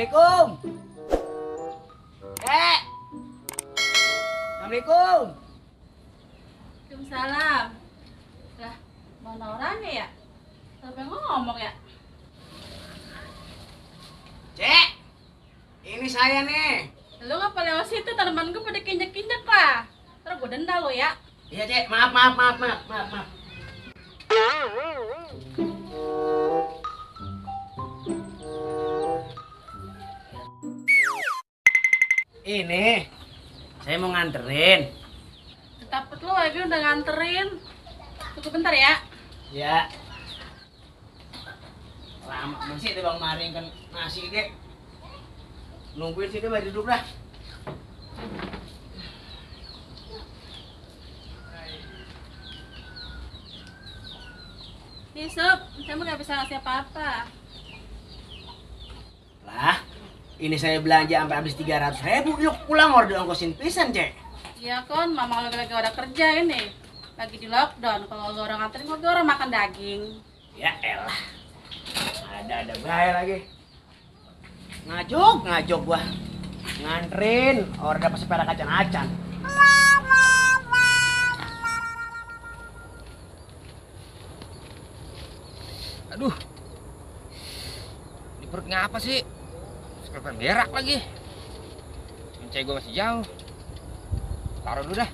Assalamualaikum. Assalamualaikum. Waalaikumsalam. Lah, mana orangnya ya? Siapa yang ngomong ya? Cek, ini saya nih. Lu ngapa lewat situ? Tanaman gue pada kinjek-kinjek lah. Ntar gue denda lo ya. Iya Cek, maaf. Ini, saya mau nganterin. Dapet lo lagi udah nganterin. Tunggu bentar ya. Ya. Lama masih tuh Bang Maring kan nasi kek. Nungguin sini baju duduk dah. Nih Sob, kamu gak bisa ngasih apa-apa. Lah, ini saya belanja sampai habis 300.000. Yuk pulang order ongkosin pisan, Cek. Iya kon, mama lagi ada kerja ini. Lagi di lockdown. Kalau lo orang nganterin, gue orang makan daging. Ya elah. Ada bahaya lagi. Ngajok gua. Nganterin orang dapat sepeda kacan-kacan. Aduh, ini perutnya apa sih? Sekalian berak lagi. Kuncai gue masih jauh. Taruh dulu dah.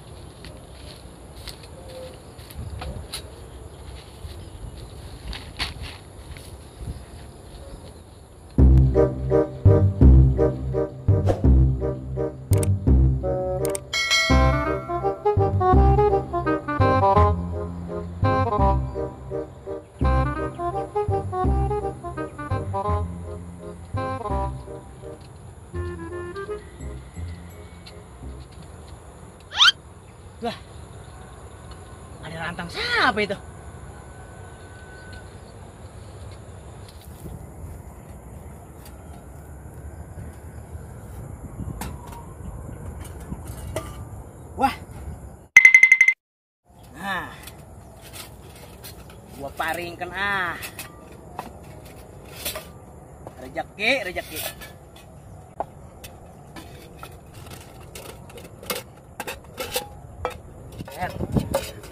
Wah, ada rantang siapa itu? Wah, nah, gua paringkan Rejeki.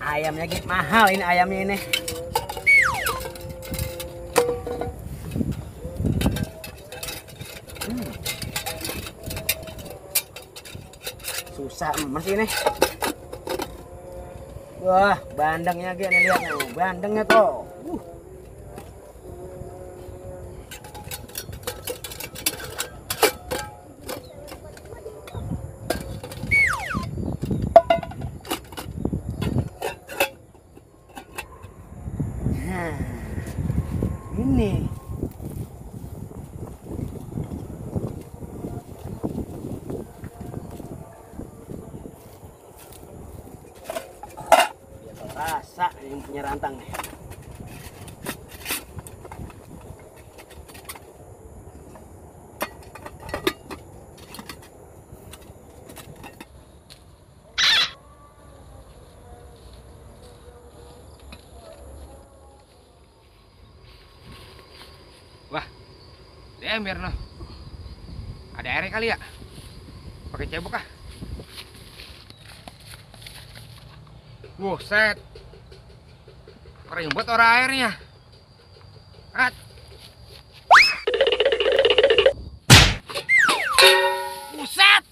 Ayamnya gitu mahal ini ayamnya ini. Susah masih ini. Wah, bandengnya gitu nih, lihat nih, bandengnya tuh. Ini dia tahu rasa yang punya rantang nih. Wah, ember noh. Ada airnya kali ya? Pakai cebok ah. Buset. Kering buat orang airnya. At. Buset.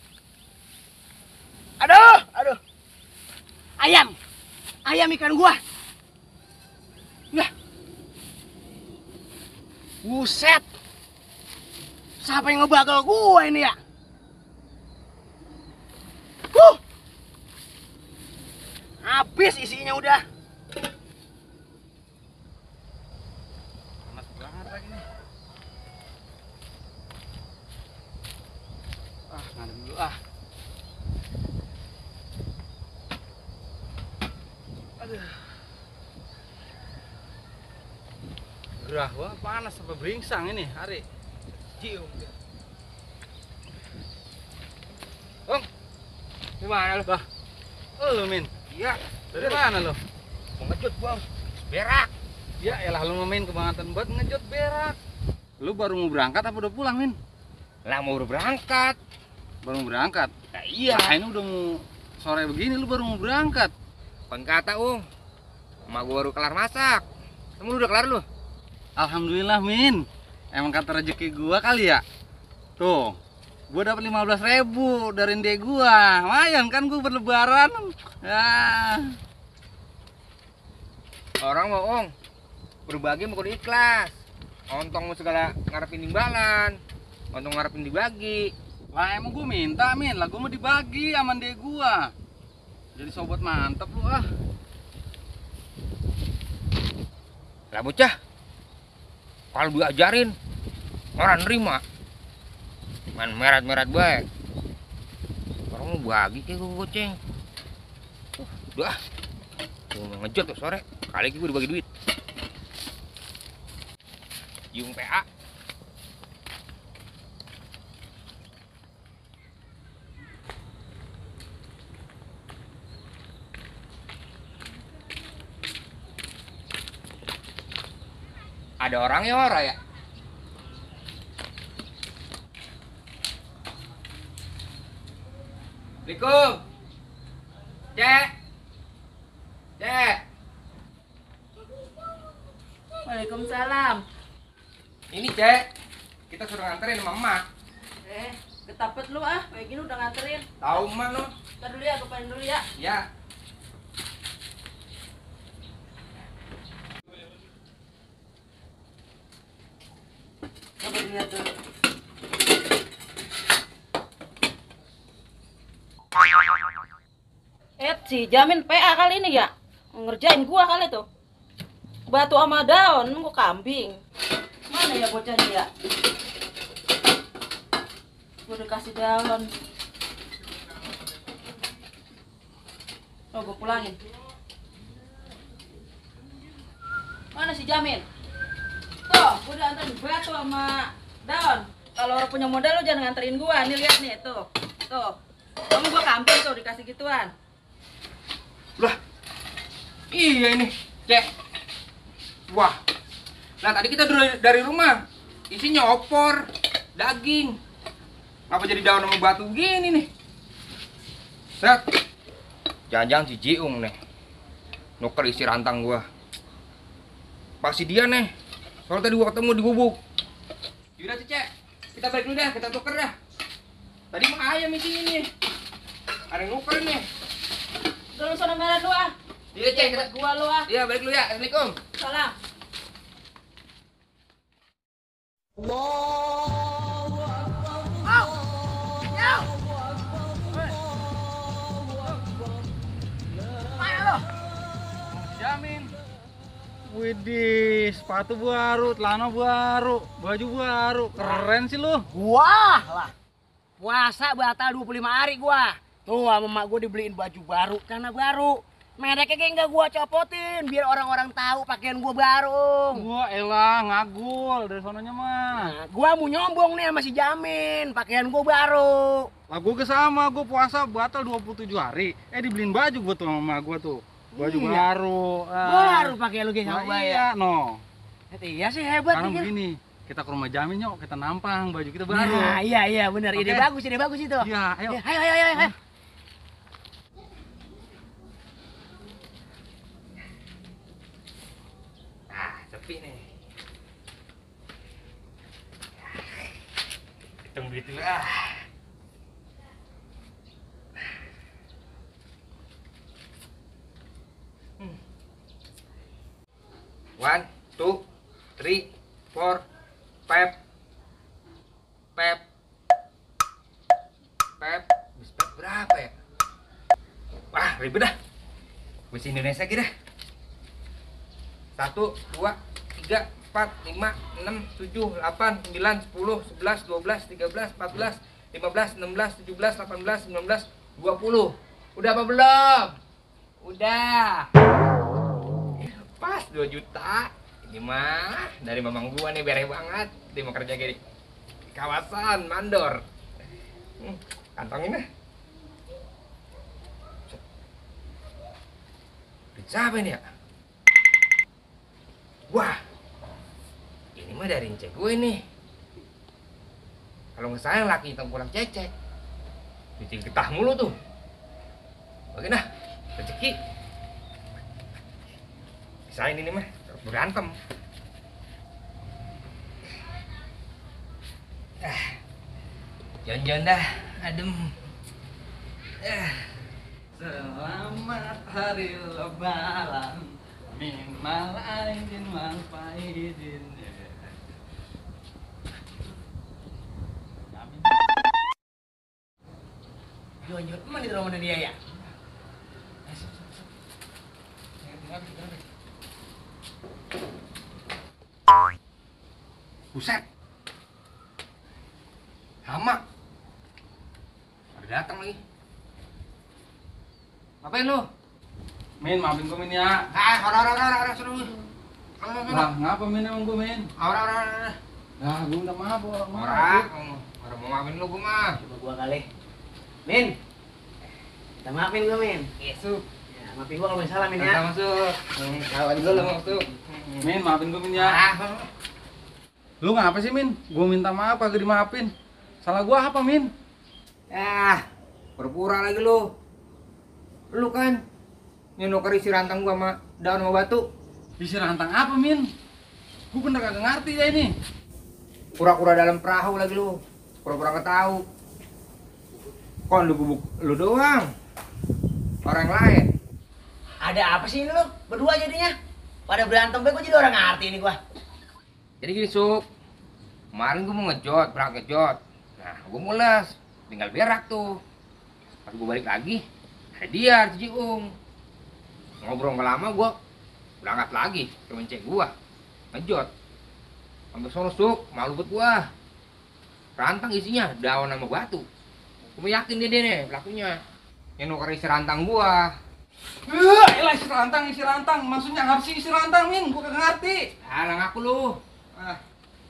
Aduh. Ayam ikan gua. Lah. Buset. Siapa yang ngebakal gua ini ya? Habis isinya udah. Panas banget lagi nih. Ngadem dulu ah. Aduh. Gerah banget, panas sampai beringsang ini hari. Cium. Om, gimana lu? Bah, lu Min? Iya. Dari mana lu? Mau ngejut gua, berak. Ya elah lu main kebangetan buat ngejut berak. Lu baru mau berangkat apa udah pulang Min? Lah mau berangkat. Baru mau berangkat? Nah, iya. Nah, ini udah mau sore begini lu baru mau berangkat. Kon kata, emak gua baru kelar masak. Kamu udah kelar lu? Alhamdulillah, Min. Emang kata rezeki gua kali ya. Tuh, gua dapat 15.000 dari ndek gua. Lumayan kan gua berlebaran. Ya. Orang mau berbagi mau kudu ikhlas. Ontong mau segala ngarepin imbalan. Ontong ngarepin dibagi. Lah emang gua minta, Min. Lah gua mau dibagi sama ndek gua. Jadi sobat mantep lu ah. Lah bocah. Kalau diajarin orang nerima. Man merat-merat baik. Orang mau bagi kayak gue goceng. Udah. Gue mau ngejot tuh sore. Kali gue dibagi duit. Yung PA. Ada orang ya ora ya? Assalamualaikum. Cek. Cek. Waalaikumsalam. Ini Cek. Kita suruh nganterin sama emak. Ketapet lu ah, kayak gini udah nganterin. Tahu emak lo? Ntar dulu ya, lupain dulu ya. Ya. Coba dilihat dulu. Si Jamin PA kali ini ya, ngerjain gua kali tuh. Batu sama daun, gua kambing. Mana ya bocahnya ya? Gua udah kasih daun. Oh, gua pulangin. Mana si Jamin? Tuh, gua udah anterin batu sama daun. Kalau orang punya modal lu jangan nganterin gua. Nih lihat nih, tuh. Tuh. Kamu gua kambing tuh dikasih gituan. Lah. Iya ini, Cek. Wah. Nah, tadi kita dari rumah. Isinya opor, daging. Apa jadi daun sama batu gini nih? Set. Jangan-jangan si Jiung nih. Nuker isi rantang gua. Pasti dia nih. Soalnya tadi gua ketemu di gubuk. Yaudah sih, Cek. Kita balik dulu dah, kita tuker dah. Tadi mah ayam isi ini. Ada yang nuker nih. Udah lu sana merah lu ah. Iya, Cek, kita Gua lu ah. iya, balik dulu ya. Assalamualaikum. Salam. Jamin. Widih, sepatu baru, celana baru, baju baru. Keren sih lu. Wah lah. Puasa batal 25 hari gua. Tuh sama emak gua dibeliin baju baru, celana baru. Mereknya kayak nggak gua copotin biar orang-orang tahu pakaian gua baru. Gua elah ngagul dari sononya mah. Nah, gua mau nyombong nih sama si Jamin, pakaian gua baru. Lah gua ke sama, gua puasa batal 27 hari. Dibeliin baju gua tuh sama gua tuh. Baju Iya. baru. Baru pakai lu guys sama Nah, gua ya. iya, no. Iya sih hebat Sekarang nih. begini, kita ke rumah Jamin yuk, kita nampang baju kita baru. Nah, iya benar. Oke. Ide bagus itu. Iya, ayo. Ya, ayo. Ah, sepi nih. Hitung duit dulu ah. One, two, three, four, five, pep, berapa ya? Wah, ribet dah. Bahasa Indonesia kita. 1, 2, 3, 4, 5, 6, 7, 8, 9, 10, 11, 12, 13, 14, 15, 16, 17, 18, 19, 20. Udah apa belum? Udah. Pas 2 juta. Ini mah dari mamang gua nih, beres banget. Dia mau kerja di kawasan Mandor. Kantongin deh. Siapa ini ya? Wah, ini mah dari Ince gue nih. Kalau nggak sayang laki hitam kurang cecek. Bikin getah mulu tuh. Bagaimana? Rezeki. Bisain ini mah berantem. Jangan dah, adem. Selamat hari lebaran. Minal aidin wal faidin. Jonjot emang di rumah dia ya? Buset. Hama. Udah datang lagi. Ngapain lu? Min, maafin gue Min ya. Orang suruh. Lah, ngapa Min emang gue Min? Orang. Lah, gue minta maaf orang Orang mau maafin lu gua mah. Coba gua kali. Min. Kita maafin gua, Min. Yesus. Ya, maafin gua kalau misalnya Min ya. Masuk. Kawan gua lu masuk. Min, maafin gue Min ya. Lu ngapa sih Min? Gue minta maaf kagak dimaafin. Salah gue apa Min? Pura-pura lagi lu. Lu kan nyenoker isi rantang gua sama daun sama batu. Isi rantang apa Min? Gue bener kagak ngerti ya ini. Pura-pura dalam perahu lagi lu. Pura-pura nggak tahu. Kok lu gubuk lu doang? Orang lain. Ada apa sih ini lu? Berdua jadinya? Pada berantem gua jadi orang ngerti ini gua. Jadi gini, Suk. Kemarin gua mau berangkat ngejot. Nah, gua mules, tinggal berak tuh. Pas gua balik lagi, dia Ciung. Ngobrol nggak lama gua berangkat lagi ke mencek gua. Ngejot. Sampai sono, Suk, malu buat gua. Rantang isinya daun sama batu. Gua yakin dia nih pelakunya. Yang nuker isi rantang gua. Elah isi rantang. Maksudnya apa sih isi rantang Min? Gue kagak ngerti. Alah ngaku lu.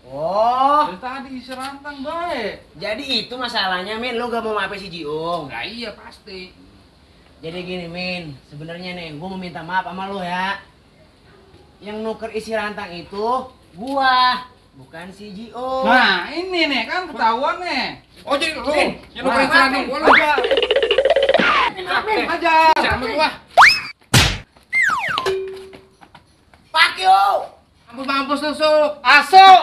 Oh, Dari tadi isi rantang baik. jadi itu masalahnya Min, lu gak mau maafin si Jiung. Lah iya pasti. Jadi gini Min, sebenarnya nih gua mau minta maaf sama lu ya. Yang nuker isi rantang itu gua, bukan si Jiung. Nah ini nih kan ketahuan nih. Oh jadi lu Min, yang nuker isi rantang gua lu. Min. Aja. Sama gua. Fuck you! Mampus lu, Suk. Asuk.